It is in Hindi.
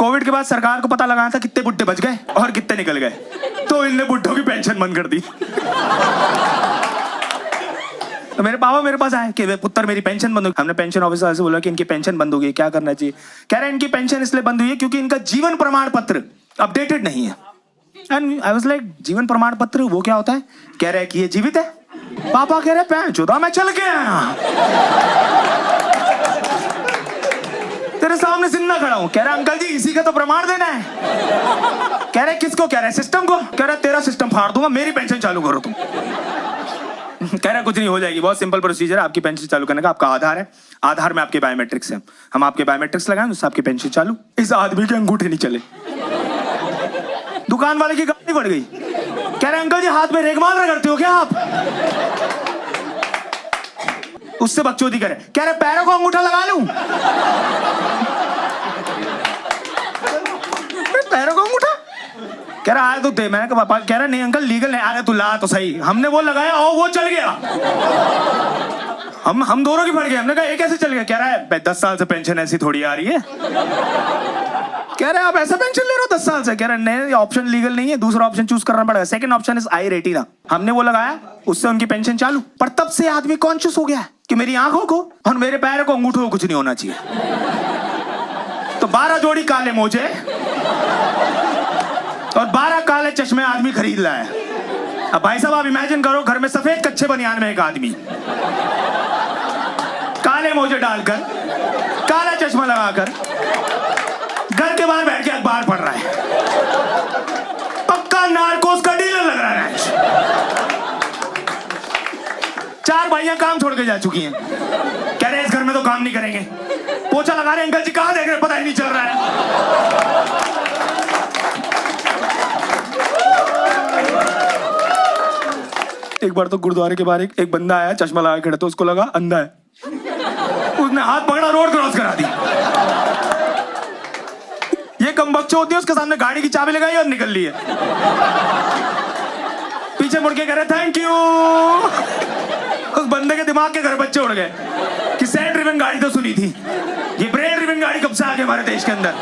कोविड के बाद सरकार को पता लगाना था कितने बुड्ढे बच गए और कितने निकल गए, तो इनने बुड्ढों की पेंशन बंद कर दी। तो मेरे पापा मेरे पास आए कि पुत्र मेरी पेंशन बंद हो गई। हमने पेंशन ऑफिसर से बोला कि इनकी पेंशन बंद हो गई, क्या करना चाहिए? कह रहे हैं इनकी पेंशन इसलिए बंद हुई है क्योंकि इनका जीवन प्रमाण पत्र अपडेटेड नहीं है। एंड आई वाज लाइक जीवन प्रमाण पत्र वो क्या होता है? कह रहे हैं कि ये जीवित है। पापा कह रहे हैं 5 मैं चल के आया, तेरे सामने जिंदा खड़ा हूं। कह रहा अंकल जी इसी का तो प्रमाण देना है। कह रहे किसको? कह रहे सिस्टम को। कह रहा तेरा सिस्टम फाड़ दूंगा, मेरी पेंशन चालू करो तुम। कह रहा कुछ नहीं, हो जाएगी, बहुत सिंपल प्रोसीजर है। आपकी पेंशन चालू करने का आपका आधार है, आधार में आपके बायोमेट्रिक्स है, हम आपके बायोमेट्रिक्स लगाएं, उससे आपकी पेंशन चालू। इस आदमी के अंगूठे नहीं चले, दुकान वाले की गाड़ी बढ़ गई। कह रहे अंकल जी हाथ में रेगमाल रगड़ते हो क्या आप? उससे बकचोदी करे। कह रहे पैरों को अंगूठा लगा लूं? पैरों को अंगूठा? कह रहा आया तो दे। मैंने कहा पापा, कह रहा नहीं अंकल लीगल नहीं। अरे तू ला तो सही। हमने वो लगाया और वो चल गया। हम दोनों की फट गए। हमने कहा ये कैसे चल गया? कह रहा है 10 साल से पेंशन ऐसी थोड़ी आ रही है। कह रहे आप ऐसा पेंशन ले रहे हो 10 साल से? कह रहे नहीं ऑप्शन लीगल नहीं है, दूसरा ऑप्शन चूज करना पड़ेगा। Second option is I retina. हमने वो लगाया, उससे उनकी पेंशन चालू। पर तब से आदमी कॉन्शियस हो गया कि मेरी आंखों को और मेरे पैरों को अंगूठों को कुछ नहीं होना चाहिए। तो 12 जोड़ी काले मोजे और 12 काले चश्मे आदमी खरीद लाया। अब भाई साहब आप इमेजिन करो, घर में सफेद कच्चे बनियान में एक आदमी काले मोजे डालकर, काला चश्मा लगाकर घर के बाहर बैठ के अखबार पढ़ रहा है। पक्का नारकोस का डीलर लग रहा है। 4 भाइयां काम छोड़ के जा चुकी हैं। कह रहे इस घर में तो काम नहीं करेंगे। पोछा लगा रहे अंकल जी कहां देख रहे, पता ही नहीं चल रहा है। एक बार तो गुरुद्वारे के बाहर एक बंदा आया, चश्मा लगा खड़ा, तो उसको लगा अंधा है। उसने हाथ पकड़ा, रोड क्रॉस करा दी। ये कम बच्चे होती है, उसके सामने गाड़ी की चाबी लगाई और निकल ली है। पीछे मुड़ के कह रहे थैंक यू। उस बंदे के दिमाग के घर बच्चे उड़ गए कि सेट ड्रिवन गाड़ी तो सुनी थी, ये ब्रेन ड्रिवन गाड़ी कब से आ गई हमारे देश के अंदर।